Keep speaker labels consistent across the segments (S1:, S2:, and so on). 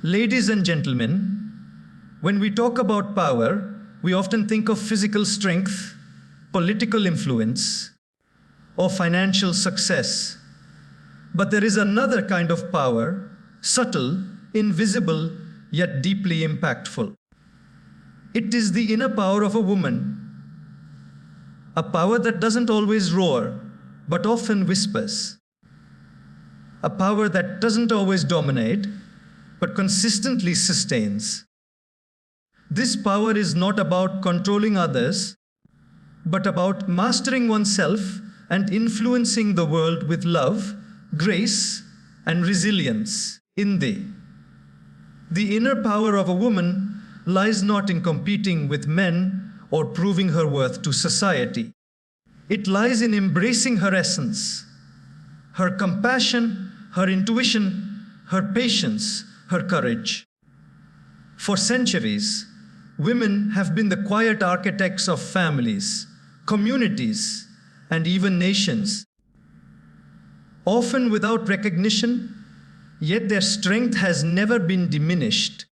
S1: Ladies and gentlemen, when we talk about power, we often think of physical strength, political influence, or financial success. But there is another kind of power, subtle, invisible, yet deeply impactful. It is the inner power of a woman, a power that doesn't always roar, but often whispers. A power that doesn't always dominate, but consistently sustains. This power is not about controlling others, but about mastering oneself and influencing the world with love, grace, and resilience in thee. The inner power of a woman lies not in competing with men or proving her worth to society. It lies in embracing her essence, her compassion, her intuition, her patience, her courage. For centuries, women have been the quiet architects of families, communities, and even nations. Often without recognition, yet their strength has never been diminished.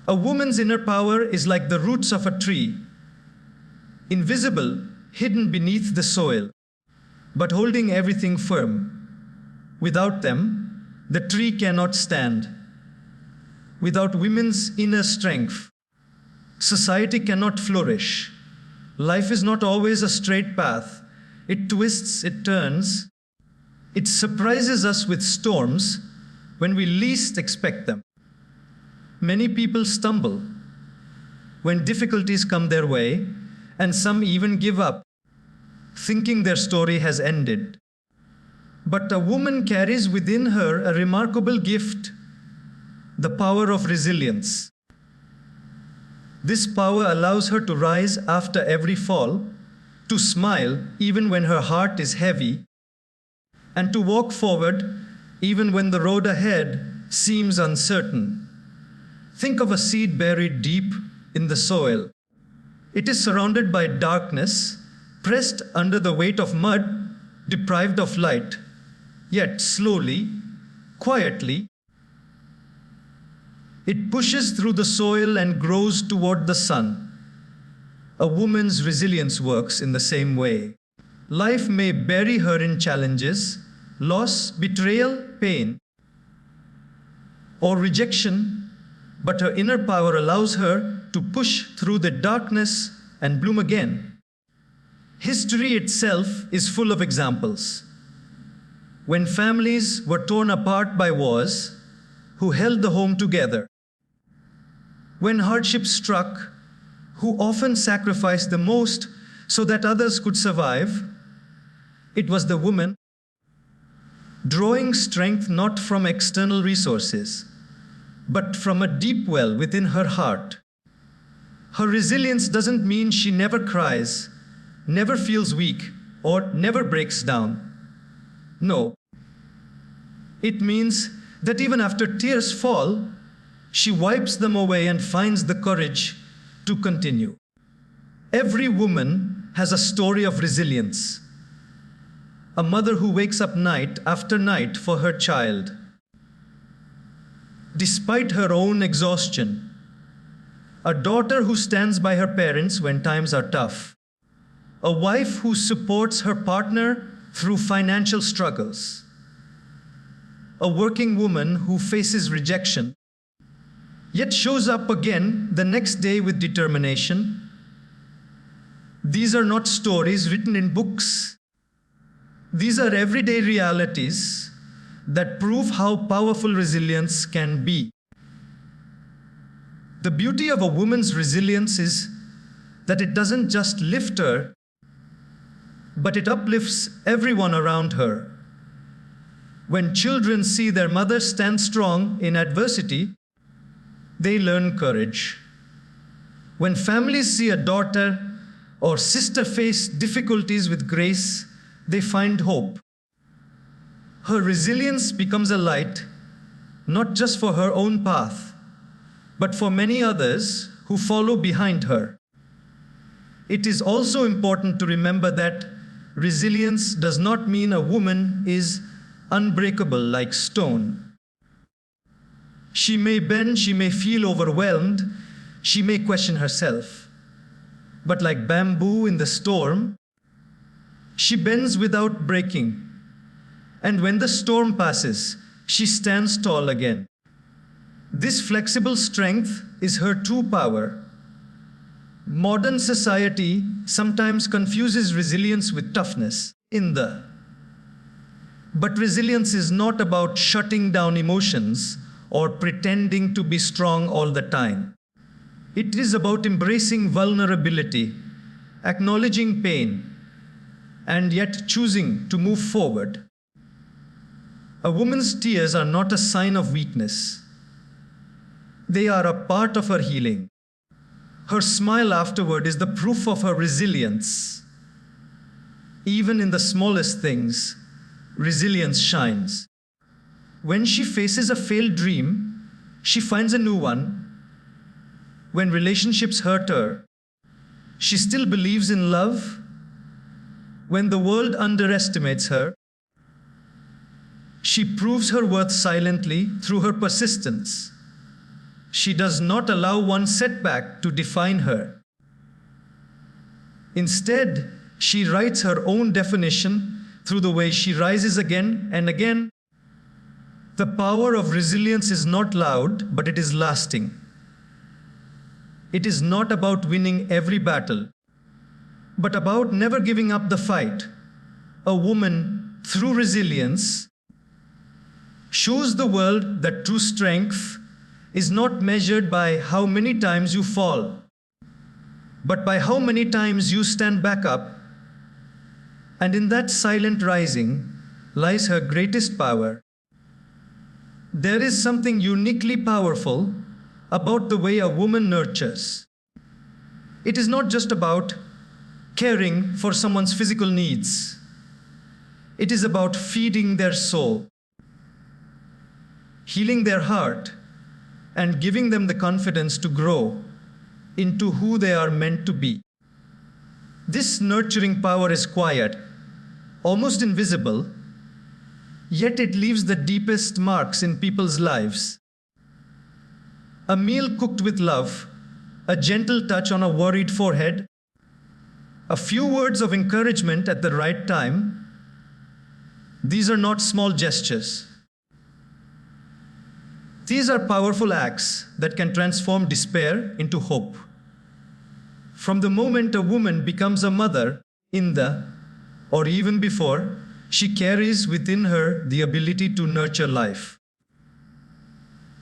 S1: A woman's inner power is like the roots of a tree, invisible, hidden beneath the soil, but holding everything firm. Without them, the tree cannot stand. Without women's inner strength, society cannot flourish. Life is not always a straight path. It twists, it turns. It surprises us with storms when we least expect them. Many people stumble when difficulties come their way, and some even give up, thinking their story has ended. But a woman carries within her a remarkable gift, the power of resilience. This power allows her to rise after every fall, to smile even when her heart is heavy, and to walk forward even when the road ahead seems uncertain. Think of a seed buried deep in the soil. It is surrounded by darkness, pressed under the weight of mud, deprived of light. Yet slowly, quietly, it pushes through the soil and grows toward the sun. A woman's resilience works in the same way. Life may bury her in challenges, loss, betrayal, pain, or rejection, but her inner power allows her to push through the darkness and bloom again. History itself is full of examples. When families were torn apart by wars, who held the home together? When hardship struck, who often sacrificed the most so that others could survive? It was the woman, drawing strength not from external resources, but from a deep well within her heart. Her resilience doesn't mean she never cries, never feels weak, or never breaks down. No. It means that even after tears fall, she wipes them away and finds the courage to continue. Every woman has a story of resilience. A mother who wakes up night after night for her child, despite her own exhaustion. A daughter who stands by her parents when times are tough. A wife who supports her partner through financial struggles. A working woman who faces rejection, yet shows up again the next day with determination. These are not stories written in books. These are everyday realities that prove how powerful resilience can be. The beauty of a woman's resilience is that it doesn't just lift her, but it uplifts everyone around her. When children see their mother stand strong in adversity, they learn courage. When families see a daughter or sister face difficulties with grace, they find hope. Her resilience becomes a light, not just for her own path, but for many others who follow behind her. It is also important to remember that resilience does not mean a woman is unbreakable like stone. She may bend, she may feel overwhelmed, she may question herself. But like bamboo in the storm, she bends without breaking. And when the storm passes, she stands tall again. This flexible strength is her true power. Modern society sometimes confuses resilience with toughness. But resilience is not about shutting down emotions or pretending to be strong all the time. It is about embracing vulnerability, acknowledging pain, and yet choosing to move forward. A woman's tears are not a sign of weakness. They are a part of her healing. Her smile afterward is the proof of her resilience. Even in the smallest things, resilience shines. When she faces a failed dream, she finds a new one. When relationships hurt her, she still believes in love. When the world underestimates her, she proves her worth silently through her persistence. She does not allow one setback to define her. Instead, she writes her own definition through the way she rises again and again. The power of resilience is not loud, but it is lasting. It is not about winning every battle, but about never giving up the fight. A woman, through resilience, shows the world that true strength is not measured by how many times you fall, but by how many times you stand back up. And in that silent rising lies her greatest power. There is something uniquely powerful about the way a woman nurtures. It is not just about caring for someone's physical needs. It is about feeding their soul, healing their heart, and giving them the confidence to grow into who they are meant to be. This nurturing power is quiet, almost invisible, yet it leaves the deepest marks in people's lives. A meal cooked with love, a gentle touch on a worried forehead, a few words of encouragement at the right time. These are not small gestures. These are powerful acts that can transform despair into hope. From the moment a woman becomes a mother, or even before, she carries within her the ability to nurture life.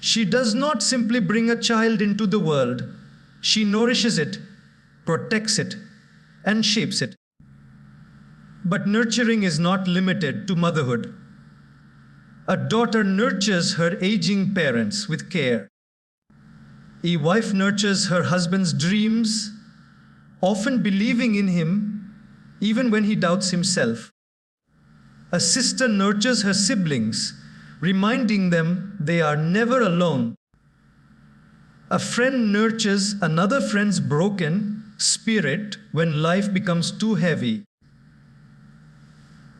S1: She does not simply bring a child into the world. She nourishes it, protects it, and shapes it. But nurturing is not limited to motherhood. A daughter nurtures her aging parents with care. A wife nurtures her husband's dreams, often believing in him even when he doubts himself. A sister nurtures her siblings, reminding them they are never alone. A friend nurtures another friend's broken spirit when life becomes too heavy.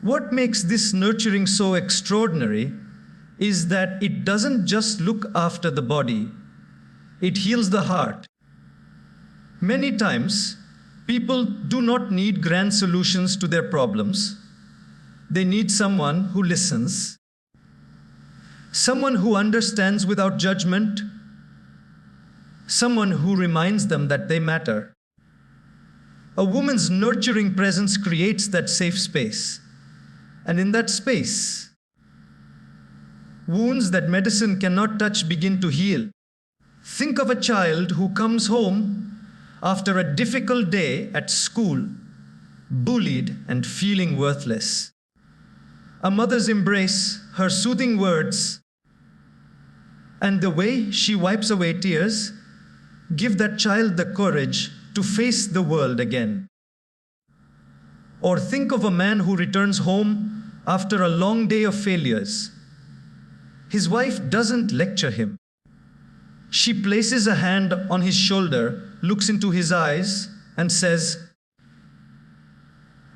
S1: What makes this nurturing so extraordinary is that it doesn't just look after the body, it heals the heart. Many times, people do not need grand solutions to their problems. They need someone who listens, someone who understands without judgment, someone who reminds them that they matter. A woman's nurturing presence creates that safe space. And in that space, wounds that medicine cannot touch begin to heal. Think of a child who comes home after a difficult day at school, bullied and feeling worthless. A mother's embrace, her soothing words, and the way she wipes away tears give that child the courage to face the world again. Or think of a man who returns home after a long day of failures. His wife doesn't lecture him. She places a hand on his shoulder, looks into his eyes, and says,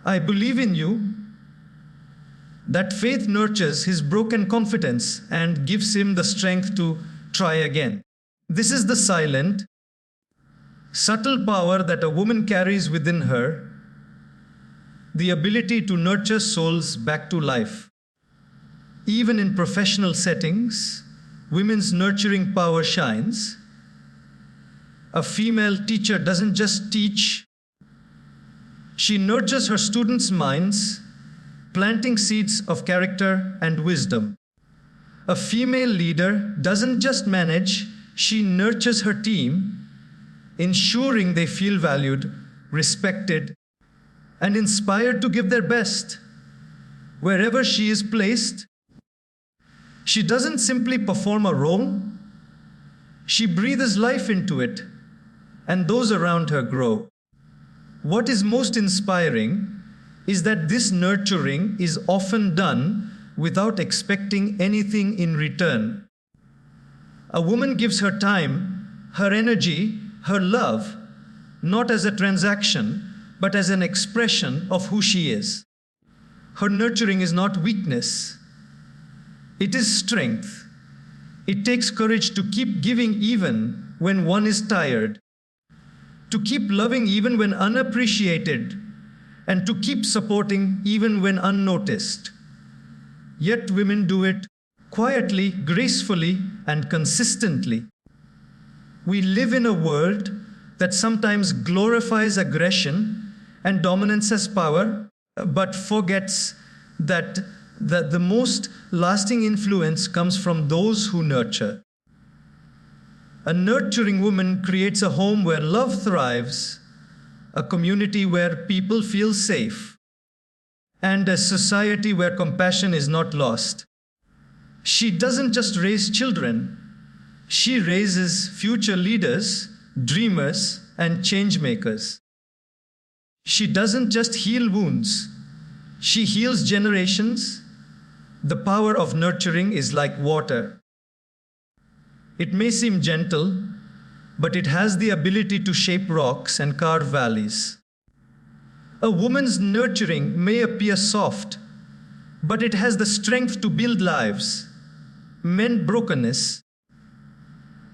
S1: "I believe in you." That faith nurtures his broken confidence and gives him the strength to try again. This is the silent, subtle power that a woman carries within her, the ability to nurture souls back to life. Even in professional settings, women's nurturing power shines. A female teacher doesn't just teach, she nurtures her students' minds, planting seeds of character and wisdom. A female leader doesn't just manage, she nurtures her team, ensuring they feel valued, respected, and inspired to give their best. Wherever she is placed, she doesn't simply perform a role, she breathes life into it, and those around her grow. What is most inspiring is that this nurturing is often done without expecting anything in return. A woman gives her time, her energy, her love, not as a transaction, but as an expression of who she is. Her nurturing is not weakness. It is strength. It takes courage to keep giving even when one is tired, to keep loving even when unappreciated, and to keep supporting even when unnoticed. Yet women do it quietly, gracefully, and consistently. We live in a world that sometimes glorifies aggression and dominance as power, but forgets that the most lasting influence comes from those who nurture. A nurturing woman creates a home where love thrives, a community where people feel safe, and a society where compassion is not lost. She doesn't just raise children, she raises future leaders, dreamers, and change makers. She doesn't just heal wounds, she heals generations. The power of nurturing is like water. It may seem gentle, but it has the ability to shape rocks and carve valleys. A woman's nurturing may appear soft, but it has the strength to build lives, mend brokenness,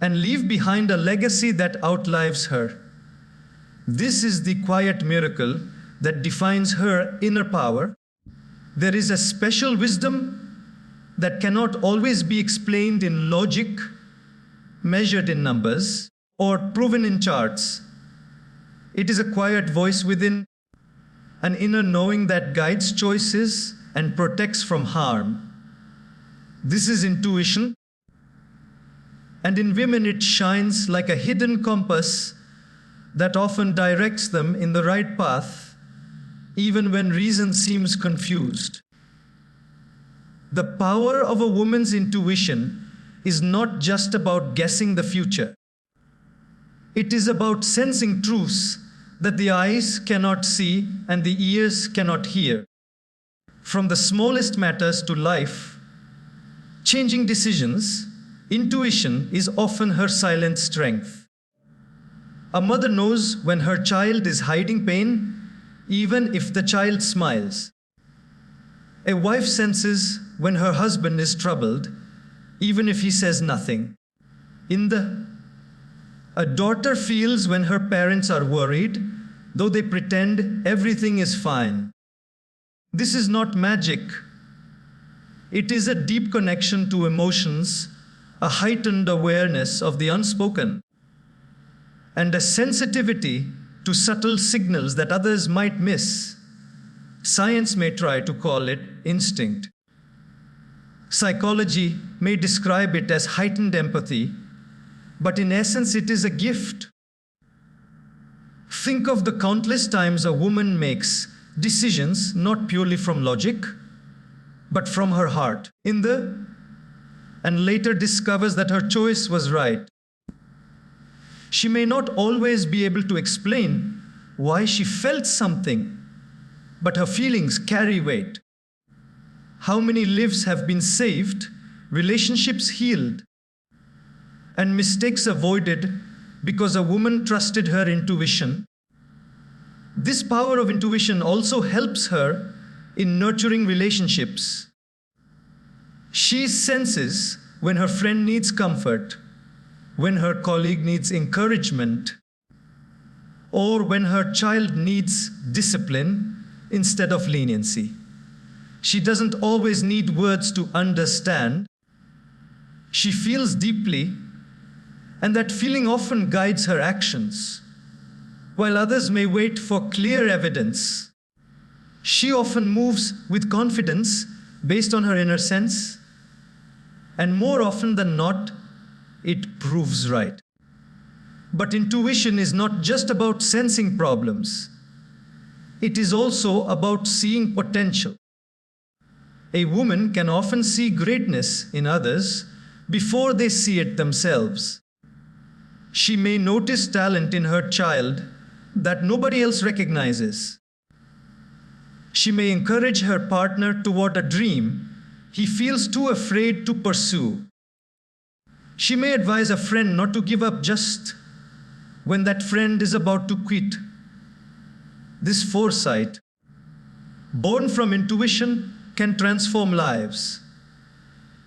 S1: and leave behind a legacy that outlives her. This is the quiet miracle that defines her inner power. There is a special wisdom that cannot always be explained in logic, measured in numbers, or proven in charts. It is a quiet voice within, an inner knowing that guides choices and protects from harm. This is intuition, and in women it shines like a hidden compass that often directs them in the right path, even when reason seems confused. The power of a woman's intuition is not just about guessing the future. It is about sensing truths that the eyes cannot see and the ears cannot hear. From the smallest matters to life, changing decisions, intuition is often her silent strength. A mother knows when her child is hiding pain, even if the child smiles. A wife senses when her husband is troubled, even if he says nothing. A daughter feels when her parents are worried, though they pretend everything is fine. This is not magic. It is a deep connection to emotions, a heightened awareness of the unspoken, and a sensitivity to subtle signals that others might miss. Science may try to call it instinct. Psychology may describe it as heightened empathy, but in essence it is a gift. Think of the countless times a woman makes decisions not purely from logic, but from her heart, and later discovers that her choice was right. She may not always be able to explain why she felt something, but her feelings carry weight. How many lives have been saved, relationships healed, and mistakes avoided because a woman trusted her intuition? This power of intuition also helps her in nurturing relationships. She senses when her friend needs comfort, when her colleague needs encouragement, or when her child needs discipline instead of leniency. She doesn't always need words to understand. She feels deeply, and that feeling often guides her actions. While others may wait for clear evidence, she often moves with confidence based on her inner sense, and more often than not, it proves right. But intuition is not just about sensing problems. It is also about seeing potential. A woman can often see greatness in others before they see it themselves. She may notice talent in her child that nobody else recognizes. She may encourage her partner toward a dream he feels too afraid to pursue. She may advise a friend not to give up just when that friend is about to quit. This foresight, born from intuition, can transform lives.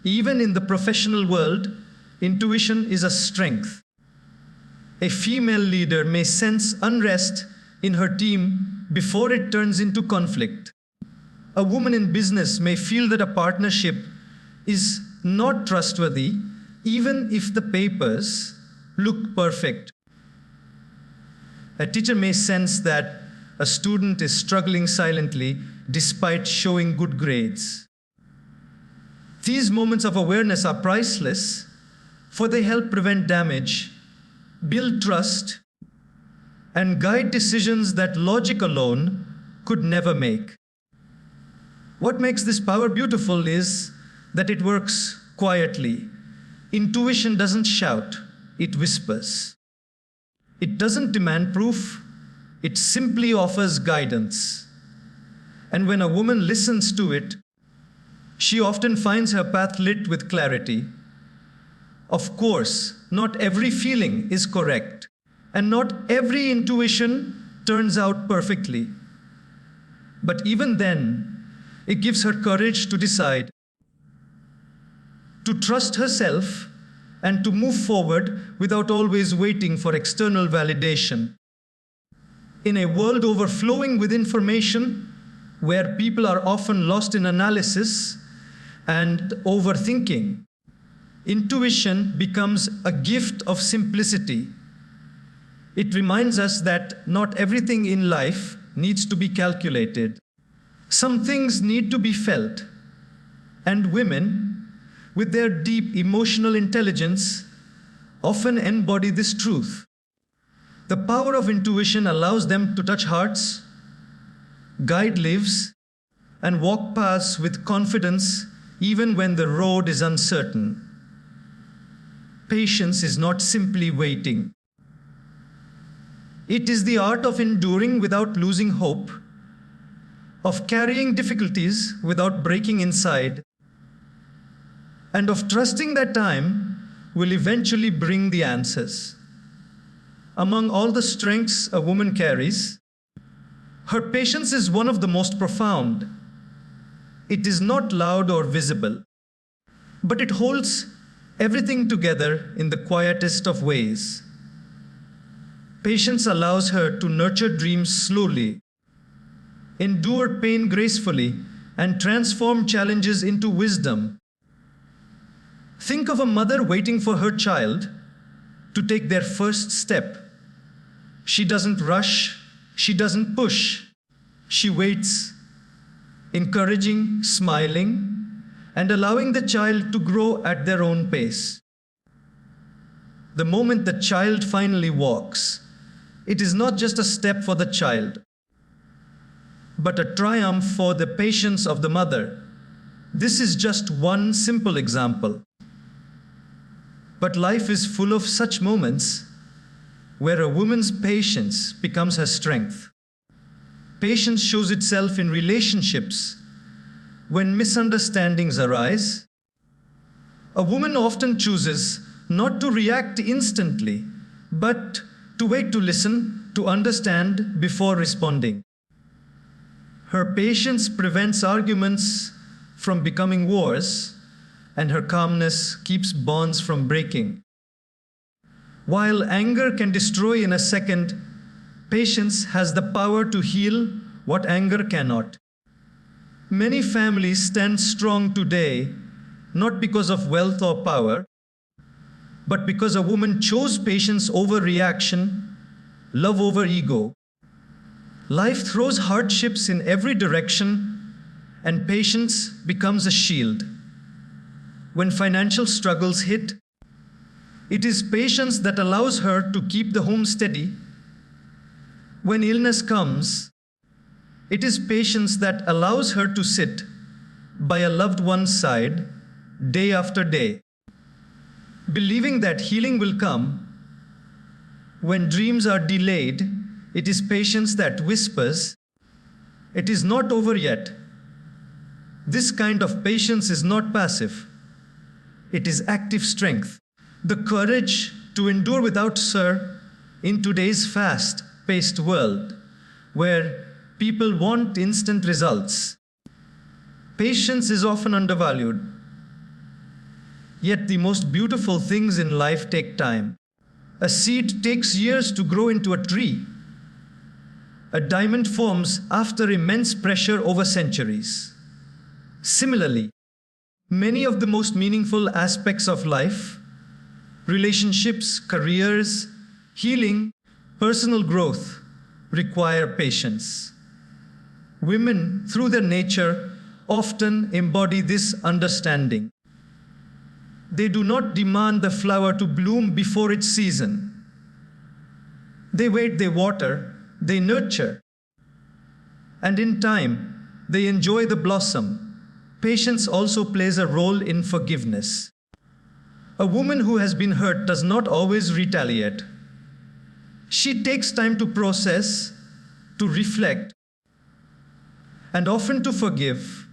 S1: Even in the professional world, intuition is a strength. A female leader may sense unrest in her team before it turns into conflict. A woman in business may feel that a partnership is not trustworthy, even if the papers look perfect. A teacher may sense that a student is struggling silently despite showing good grades. These moments of awareness are priceless, for they help prevent damage, build trust, and guide decisions that logic alone could never make. What makes this power beautiful is that it works quietly. Intuition doesn't shout, it whispers. It doesn't demand proof, it simply offers guidance. And when a woman listens to it, she often finds her path lit with clarity. Of course, not every feeling is correct, and not every intuition turns out perfectly. But even then, it gives her courage to decide, to trust herself, and to move forward without always waiting for external validation. In a world overflowing with information, where people are often lost in analysis and overthinking, intuition becomes a gift of simplicity. It reminds us that not everything in life needs to be calculated. Some things need to be felt, and women, with their deep emotional intelligence, often embody this truth. The power of intuition allows them to touch hearts, guide lives, and walk paths with confidence even when the road is uncertain. Patience is not simply waiting. It is the art of enduring without losing hope, of carrying difficulties without breaking inside, and of trusting that time will eventually bring the answers. Among all the strengths a woman carries, her patience is one of the most profound. It is not loud or visible, but it holds everything together in the quietest of ways. Patience allows her to nurture dreams slowly, endure pain gracefully, and transform challenges into wisdom. Think of a mother waiting for her child to take their first step. She doesn't rush, she doesn't push. She waits, encouraging, smiling, and allowing the child to grow at their own pace. The moment the child finally walks, it is not just a step for the child, but a triumph for the patience of the mother. This is just one simple example. But life is full of such moments where a woman's patience becomes her strength. Patience shows itself in relationships. When misunderstandings arise, a woman often chooses not to react instantly, but to wait, to listen, to understand before responding. Her patience prevents arguments from becoming wars, and her calmness keeps bonds from breaking. While anger can destroy in a second, patience has the power to heal what anger cannot. Many families stand strong today not because of wealth or power, but because a woman chose patience over reaction, love over ego. Life throws hardships in every direction, and patience becomes a shield. When financial struggles hit, it is patience that allows her to keep the home steady. When illness comes, it is patience that allows her to sit by a loved one's side day after day, believing that healing will come. When dreams are delayed, it is patience that whispers, "It is not over yet." This kind of patience is not passive. It is active strength. The courage to endure without sir in today's fast-paced world, where people want instant results. Patience is often undervalued. Yet the most beautiful things in life take time. A seed takes years to grow into a tree. A diamond forms after immense pressure over centuries. Similarly, many of the most meaningful aspects of life, relationships, careers, healing, personal growth, require patience. Women, through their nature, often embody this understanding. They do not demand the flower to bloom before its season. They wait, they water, they nurture. And in time, they enjoy the blossom. Patience also plays a role in forgiveness. A woman who has been hurt does not always retaliate. She takes time to process, to reflect, and often to forgive.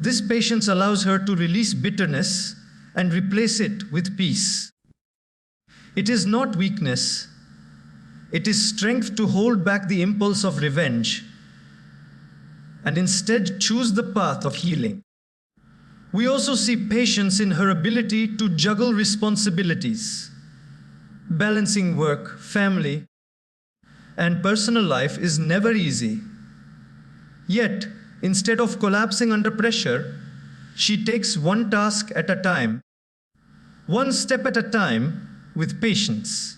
S1: This patience allows her to release bitterness and replace it with peace. It is not weakness. It is strength to hold back the impulse of revenge and instead choose the path of healing. We also see patience in her ability to juggle responsibilities. Balancing work, family, and personal life is never easy. Yet, instead of collapsing under pressure, she takes one task at a time, one step at a time, with patience.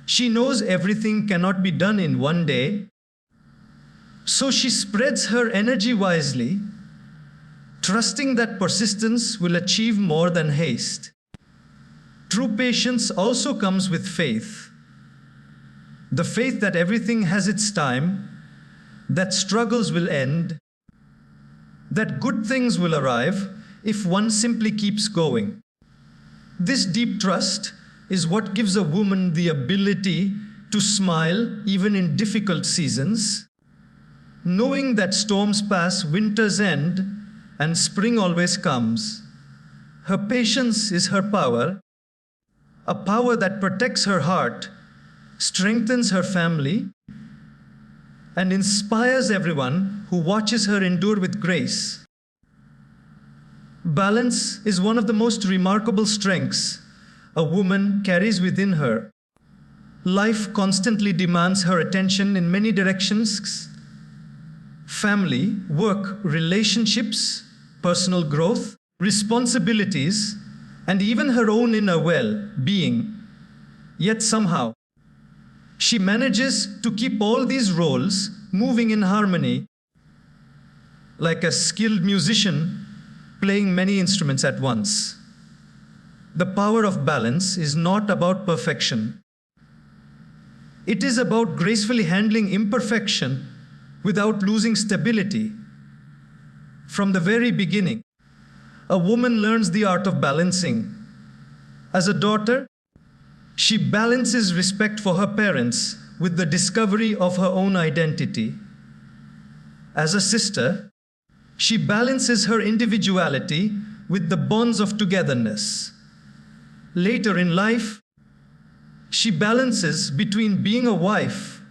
S1: She knows everything cannot be done in one day, so she spreads her energy wisely, trusting that persistence will achieve more than haste. True patience also comes with faith. The faith that everything has its time, that struggles will end, that good things will arrive if one simply keeps going. This deep trust is what gives a woman the ability to smile even in difficult seasons, knowing that storms pass, winters end, and spring always comes. Her patience is her power, a power that protects her heart, strengthens her family, and inspires everyone who watches her endure with grace. Balance is one of the most remarkable strengths a woman carries within her. Life constantly demands her attention in many directions: family, work, relationships, personal growth, responsibilities, and even her own inner well-being. Yet somehow, she manages to keep all these roles moving in harmony, like a skilled musician playing many instruments at once. The power of balance is not about perfection. It is about gracefully handling imperfection without losing stability. From the very beginning, a woman learns the art of balancing. As a daughter, she balances respect for her parents with the discovery of her own identity. As a sister, she balances her individuality with the bonds of togetherness. Later in life, she balances between being a wife,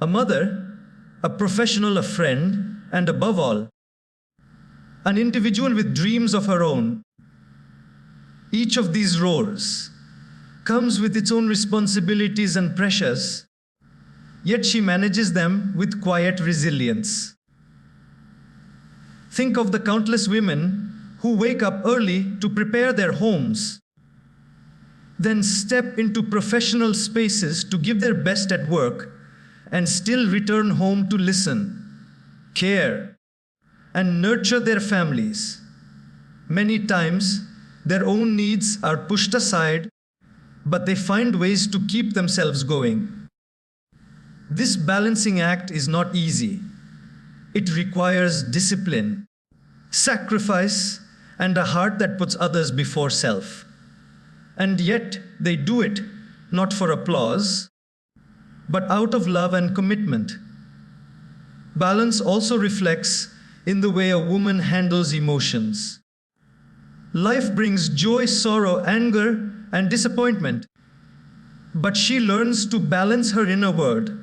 S1: a mother, a professional, a friend, and above all, an individual with dreams of her own. Each of these roles, comes with its own responsibilities and pressures, yet she manages them with quiet resilience. Think of the countless women who wake up early to prepare their homes, then step into professional spaces to give their best at work, and still return home to listen, care, and nurture their families. Many times, their own needs are pushed aside, but they find ways to keep themselves going. This balancing act is not easy. It requires discipline, sacrifice, and a heart that puts others before self. And yet, they do it not for applause, but out of love and commitment. Balance also reflects in the way a woman handles emotions. Life brings joy, sorrow, anger, and disappointment, but she learns to balance her inner world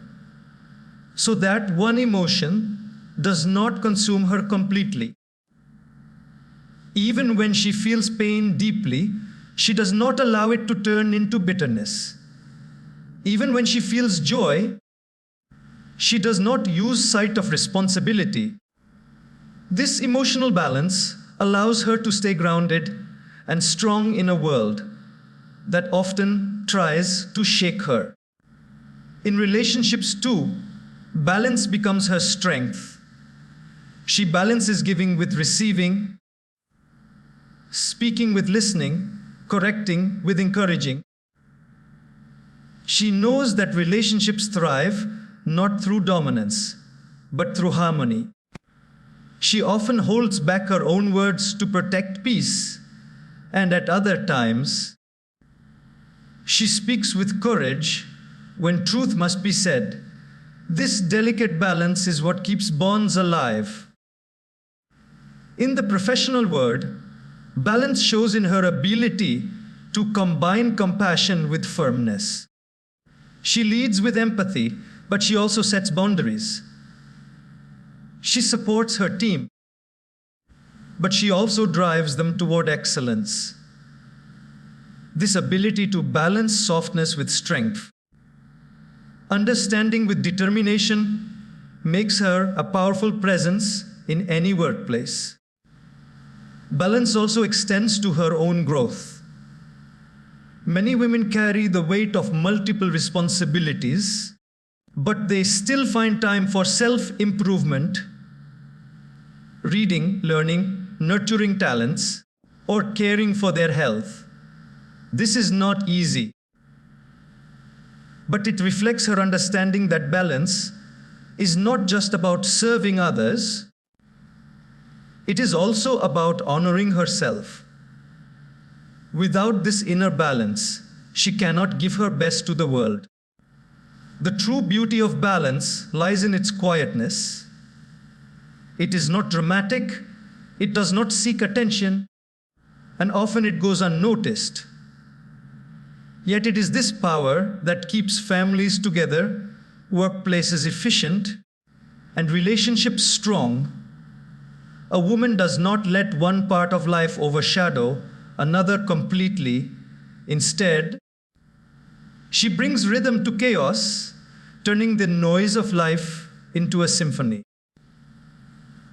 S1: so that one emotion does not consume her completely. Even when she feels pain deeply, she does not allow it to turn into bitterness. Even when she feels joy, she does not use sight of responsibility. This emotional balance allows her to stay grounded and strong in a world that often tries to shake her. In relationships too, balance becomes her strength. She balances giving with receiving, speaking with listening, correcting with encouraging. She knows that relationships thrive not through dominance, but through harmony. She often holds back her own words to protect peace, and at other times, she speaks with courage when truth must be said. This delicate balance is what keeps bonds alive. In the professional world, balance shows in her ability to combine compassion with firmness. She leads with empathy, but she also sets boundaries. She supports her team, but she also drives them toward excellence. This ability to balance softness with strength, understanding with determination, makes her a powerful presence in any workplace. Balance also extends to her own growth. Many women carry the weight of multiple responsibilities, but they still find time for self-improvement, reading, learning, nurturing talents, or caring for their health. This is not easy, but it reflects her understanding that balance is not just about serving others, it is also about honoring herself. Without this inner balance, she cannot give her best to the world. The true beauty of balance lies in its quietness. It is not dramatic, it does not seek attention, and often it goes unnoticed. Yet it is this power that keeps families together, workplaces efficient, and relationships strong. A woman does not let one part of life overshadow another completely. Instead, she brings rhythm to chaos, turning the noise of life into a symphony.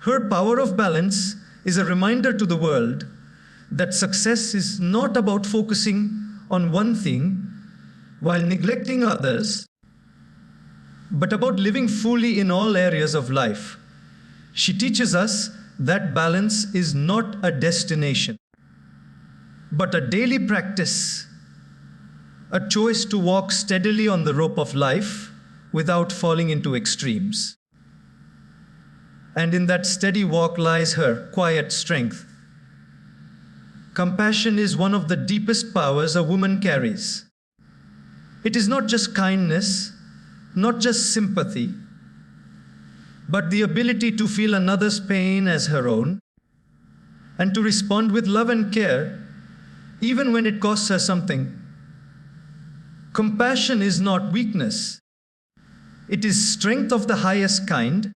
S1: Her power of balance is a reminder to the world that success is not about focusing on one thing while neglecting others, but about living fully in all areas of life. She teaches us that balance is not a destination, but a daily practice, a choice to walk steadily on the rope of life without falling into extremes. And in that steady walk lies her quiet strength. Compassion is one of the deepest powers a woman carries. It is not just kindness, not just sympathy, but the ability to feel another's pain as her own and to respond with love and care, even when it costs her something. Compassion is not weakness. It is strength of the highest kind,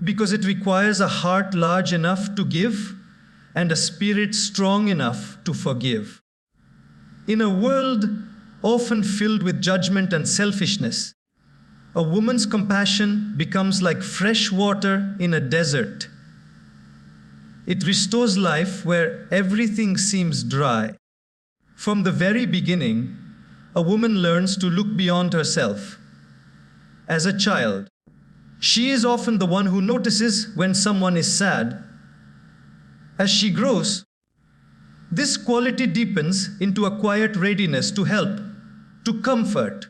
S1: because it requires a heart large enough to give and a spirit strong enough to forgive. In a world often filled with judgment and selfishness, a woman's compassion becomes like fresh water in a desert. It restores life where everything seems dry. From the very beginning, a woman learns to look beyond herself. As a child, she is often the one who notices when someone is sad. As she grows, this quality deepens into a quiet readiness to help, to comfort,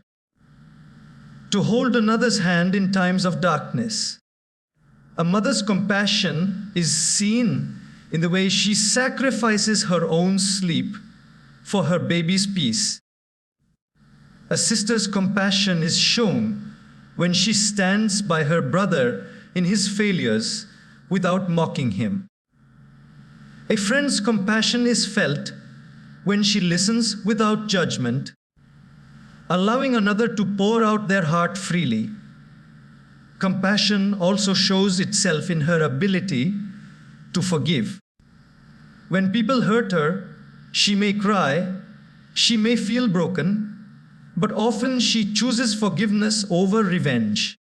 S1: to hold another's hand in times of darkness. A mother's compassion is seen in the way she sacrifices her own sleep for her baby's peace. A sister's compassion is shown when she stands by her brother in his failures without mocking him. A friend's compassion is felt when she listens without judgment, allowing another to pour out their heart freely. Compassion also shows itself in her ability to forgive. When people hurt her, she may cry, she may feel broken, but often she chooses forgiveness over revenge.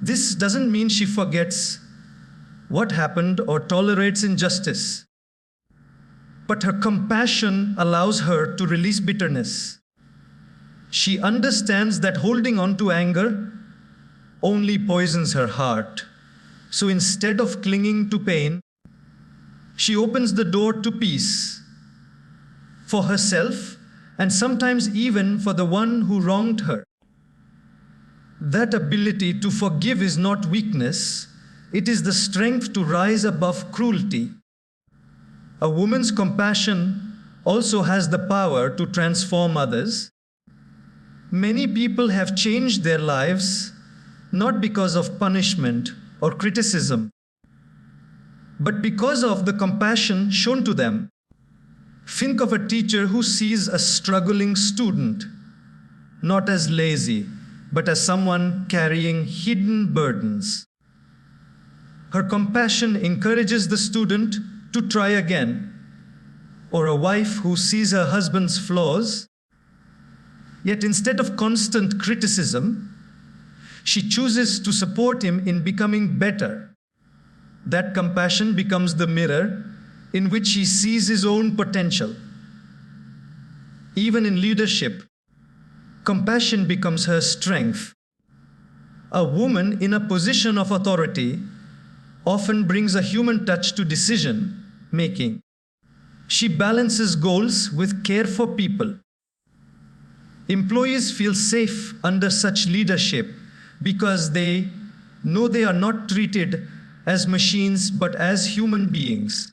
S1: This doesn't mean she forgets what happened or tolerates injustice, but her compassion allows her to release bitterness. She understands that holding on to anger only poisons her heart. So instead of clinging to pain, she opens the door to peace for herself and sometimes even for the one who wronged her. That ability to forgive is not weakness, it is the strength to rise above cruelty. A woman's compassion also has the power to transform others. Many people have changed their lives not because of punishment or criticism, but because of the compassion shown to them. Think of a teacher who sees a struggling student, not as lazy, but as someone carrying hidden burdens. Her compassion encourages the student to try again. Or a wife who sees her husband's flaws, yet instead of constant criticism, she chooses to support him in becoming better. That compassion becomes the mirror in which he sees his own potential. Even in leadership, compassion becomes her strength. A woman in a position of authority often brings a human touch to decision making. She balances goals with care for people. Employees feel safe under such leadership because they know they are not treated as machines but as human beings.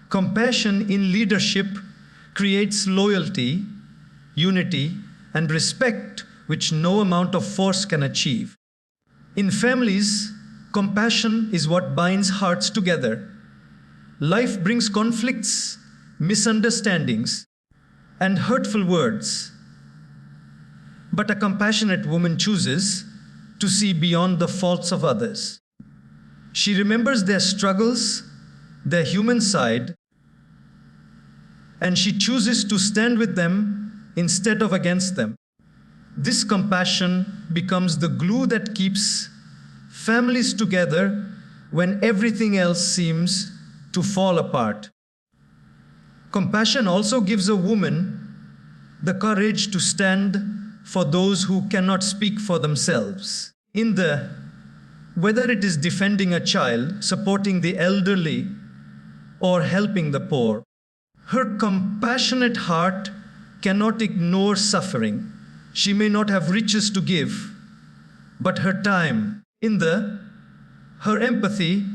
S1: Compassion in leadership creates loyalty, unity, and respect which no amount of force can achieve. In families, compassion is what binds hearts together. Life brings conflicts, misunderstandings, and hurtful words. But a compassionate woman chooses to see beyond the faults of others. She remembers their struggles, their human side, and she chooses to stand with them instead of against them. This compassion becomes the glue that keeps families together when everything else seems to fall apart. Compassion also gives a woman the courage to stand for those who cannot speak for themselves. Whether it is defending a child, supporting the elderly, or helping the poor, her compassionate heart cannot ignore suffering. She may not have riches to give, but her time, her empathy,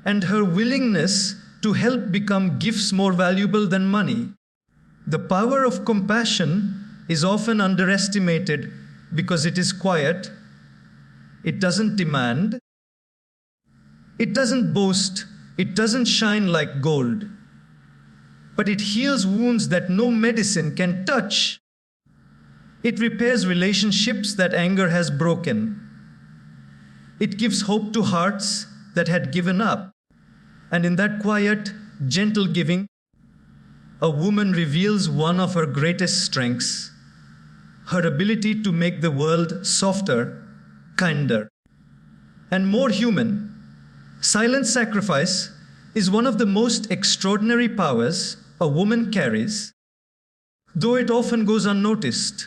S1: and her willingness to help become gifts more valuable than money. The power of compassion is often underestimated because it is quiet, it doesn't demand, it doesn't boast, it doesn't shine like gold, but it heals wounds that no medicine can touch. It repairs relationships that anger has broken. It gives hope to hearts that had given up. And in that quiet, gentle giving, a woman reveals one of her greatest strengths, her ability to make the world softer, kinder, and more human. Silent sacrifice is one of the most extraordinary powers a woman carries, though it often goes unnoticed.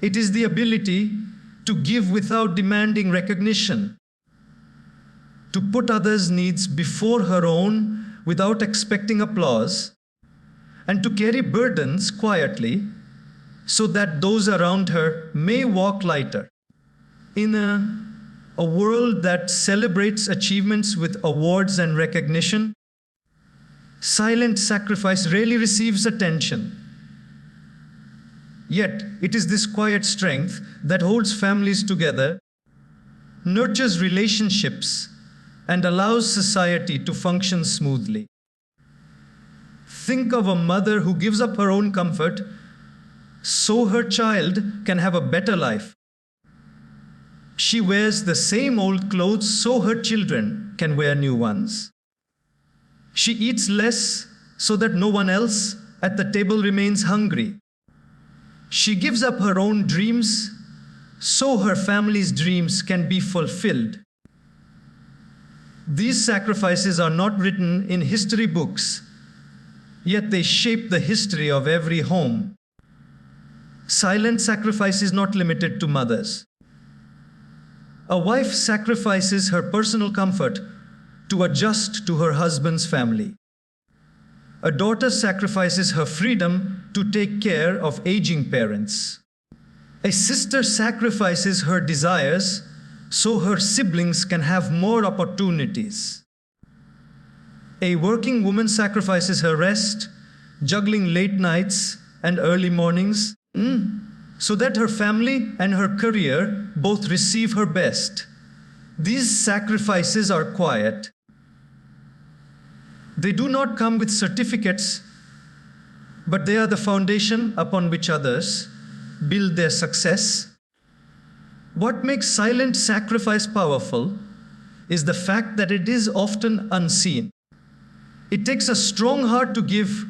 S1: It is the ability to give without demanding recognition, to put others' needs before her own without expecting applause, and to carry burdens quietly so that those around her may walk lighter. In a world that celebrates achievements with awards and recognition, silent sacrifice rarely receives attention. Yet, it is this quiet strength that holds families together, nurtures relationships, and allows society to function smoothly. Think of a mother who gives up her own comfort so her child can have a better life. She wears the same old clothes so her children can wear new ones. She eats less so that no one else at the table remains hungry. She gives up her own dreams so her family's dreams can be fulfilled. These sacrifices are not written in history books, yet they shape the history of every home. Silent sacrifice is not limited to mothers. A wife sacrifices her personal comfort to adjust to her husband's family. A daughter sacrifices her freedom to take care of aging parents. A sister sacrifices her desires so her siblings can have more opportunities. A working woman sacrifices her rest, juggling late nights and early mornings, so that her family and her career both receive her best. These sacrifices are quiet. They do not come with certificates, but they are the foundation upon which others build their success. What makes silent sacrifice powerful is the fact that it is often unseen. It takes a strong heart to give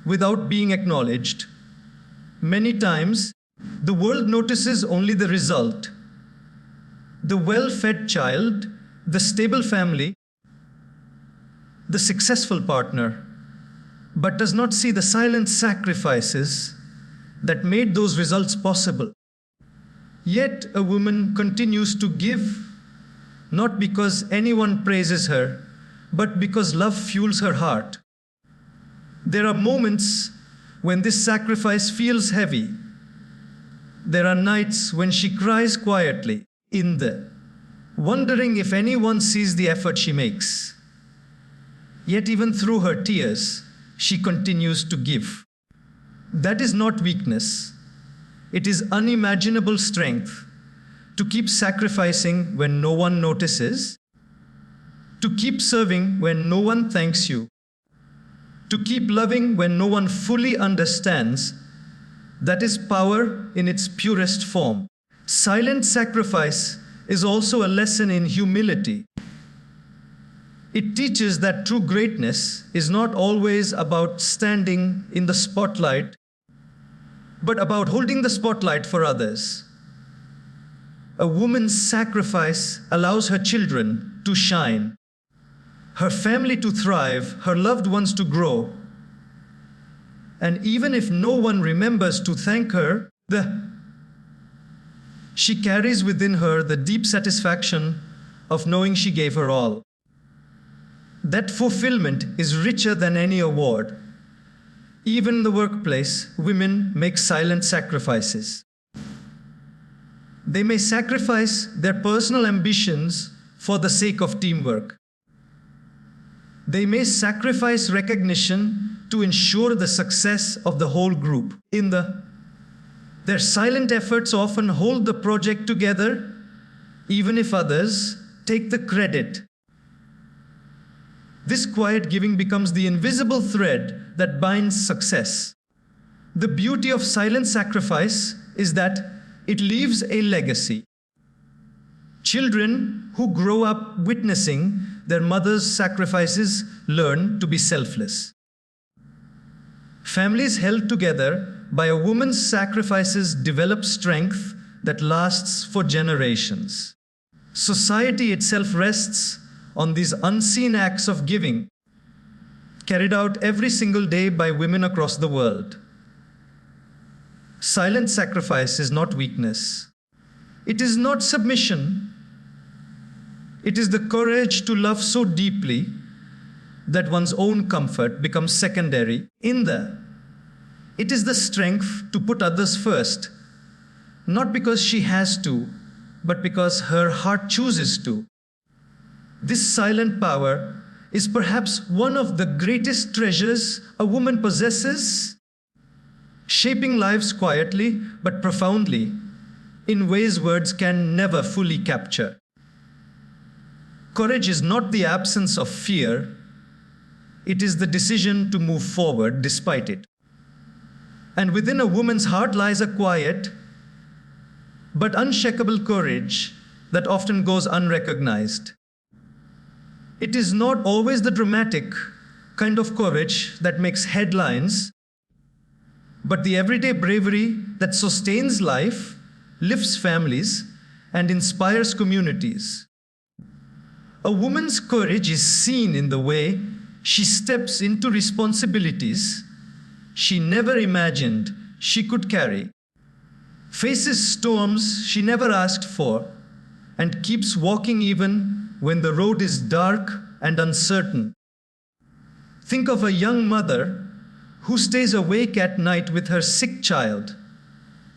S1: without being acknowledged. Many times, the world notices only the result. The well-fed child, the stable family, the successful partner, but does not see the silent sacrifices that made those results possible. Yet a woman continues to give, not because anyone praises her, but because love fuels her heart. There are moments when this sacrifice feels heavy. There are nights when she cries quietly, wondering if anyone sees the effort she makes. Yet even through her tears, she continues to give. That is not weakness. It is unimaginable strength to keep sacrificing when no one notices, to keep serving when no one thanks you, to keep loving when no one fully understands. That is power in its purest form. Silent sacrifice is also a lesson in humility. It teaches that true greatness is not always about standing in the spotlight, but about holding the spotlight for others. A woman's sacrifice allows her children to shine, her family to thrive, her loved ones to grow. And even if no one remembers to thank her, she carries within her the deep satisfaction of knowing she gave her all. That fulfillment is richer than any award. Even in the workplace, women make silent sacrifices. They may sacrifice their personal ambitions for the sake of teamwork. They may sacrifice recognition to ensure the success of the whole group. Their silent efforts often hold the project together, even if others take the credit. This quiet giving becomes the invisible thread that binds success. The beauty of silent sacrifice is that it leaves a legacy. Children who grow up witnessing their mother's sacrifices learn to be selfless. Families held together by a woman's sacrifices develop strength that lasts for generations. Society itself rests on these unseen acts of giving, carried out every single day by women across the world. Silent sacrifice is not weakness. It is not submission. It is the courage to love so deeply that one's own comfort becomes secondary. It is the strength to put others first, not because she has to, but because her heart chooses to. This silent power is perhaps one of the greatest treasures a woman possesses, shaping lives quietly but profoundly in ways words can never fully capture. Courage is not the absence of fear, it is the decision to move forward despite it. And within a woman's heart lies a quiet but unshakable courage that often goes unrecognized. It is not always the dramatic kind of courage that makes headlines, but the everyday bravery that sustains life, lifts families, and inspires communities. A woman's courage is seen in the way she steps into responsibilities she never imagined she could carry, faces storms she never asked for, and keeps walking even when the road is dark and uncertain. Think of a young mother who stays awake at night with her sick child.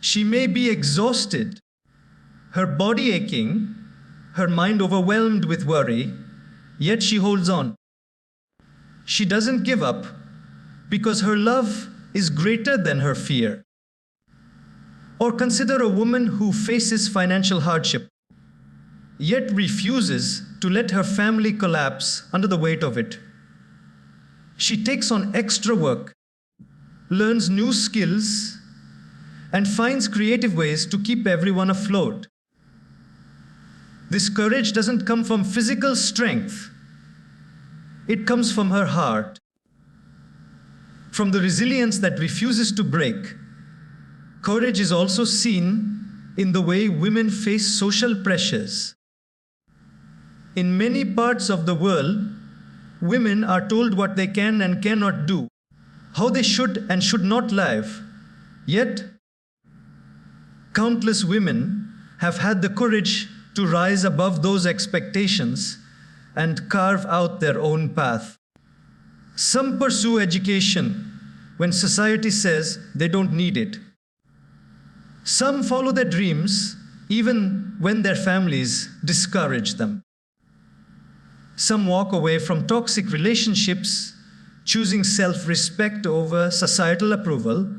S1: She may be exhausted, her body aching, her mind overwhelmed with worry, yet she holds on. She doesn't give up because her love is greater than her fear. Or consider a woman who faces financial hardship, yet refuses to let her family collapse under the weight of it. She takes on extra work, learns new skills, and finds creative ways to keep everyone afloat. This courage doesn't come from physical strength. It comes from her heart, from the resilience that refuses to break. Courage is also seen in the way women face social pressures. In many parts of the world, women are told what they can and cannot do, how they should and should not live. Yet, countless women have had the courage to rise above those expectations and carve out their own path. Some pursue education when society says they don't need it. Some follow their dreams even when their families discourage them. Some walk away from toxic relationships, choosing self-respect over societal approval.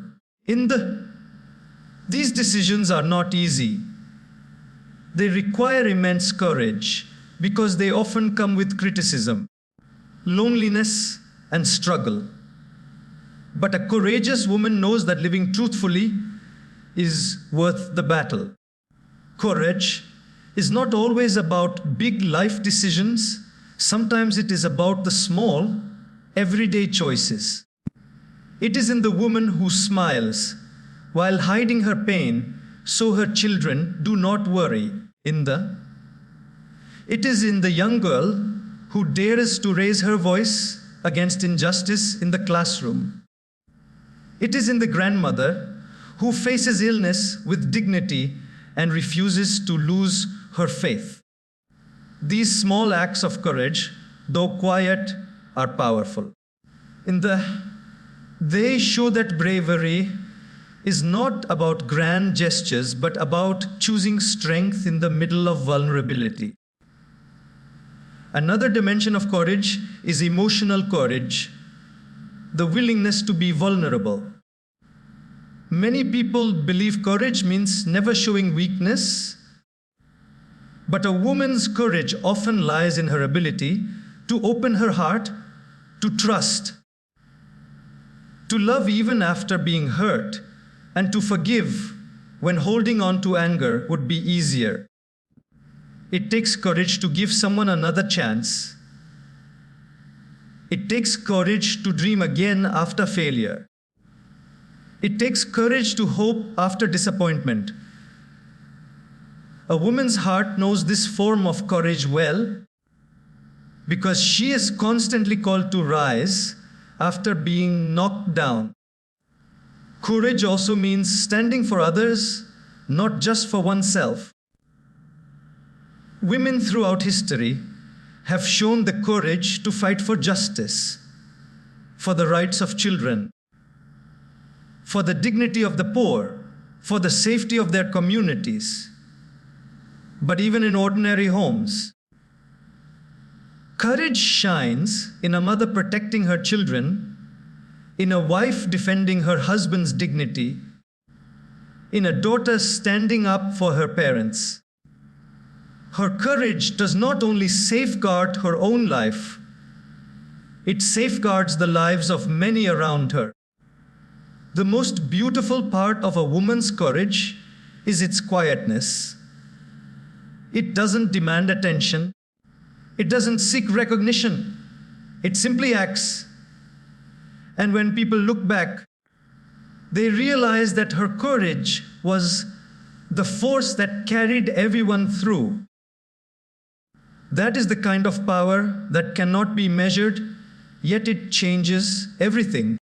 S1: These decisions are not easy. They require immense courage because they often come with criticism, loneliness, and struggle. But a courageous woman knows that living truthfully is worth the battle. Courage is not always about big life decisions. Sometimes it is about the small, everyday choices. It is in the woman who smiles while hiding her pain so her children do not worry. It is in the young girl who dares to raise her voice against injustice in the classroom. It is in the grandmother who faces illness with dignity and refuses to lose her faith. These small acts of courage, though quiet, are powerful. They show that bravery is not about grand gestures, but about choosing strength in the middle of vulnerability. Another dimension of courage is emotional courage, the willingness to be vulnerable. Many people believe courage means never showing weakness, but a woman's courage often lies in her ability to open her heart, to trust, to love even after being hurt, and to forgive when holding on to anger would be easier. It takes courage to give someone another chance. It takes courage to dream again after failure. It takes courage to hope after disappointment. A woman's heart knows this form of courage well because she is constantly called to rise after being knocked down. Courage also means standing for others, not just for oneself. Women throughout history have shown the courage to fight for justice, for the rights of children, for the dignity of the poor, for the safety of their communities, but even in ordinary homes. Courage shines in a mother protecting her children, in a wife defending her husband's dignity, in a daughter standing up for her parents. Her courage does not only safeguard her own life, it safeguards the lives of many around her. The most beautiful part of a woman's courage is its quietness. It doesn't demand attention. It doesn't seek recognition. It simply acts. And when people look back, they realize that her courage was the force that carried everyone through. That is the kind of power that cannot be measured, yet it changes everything.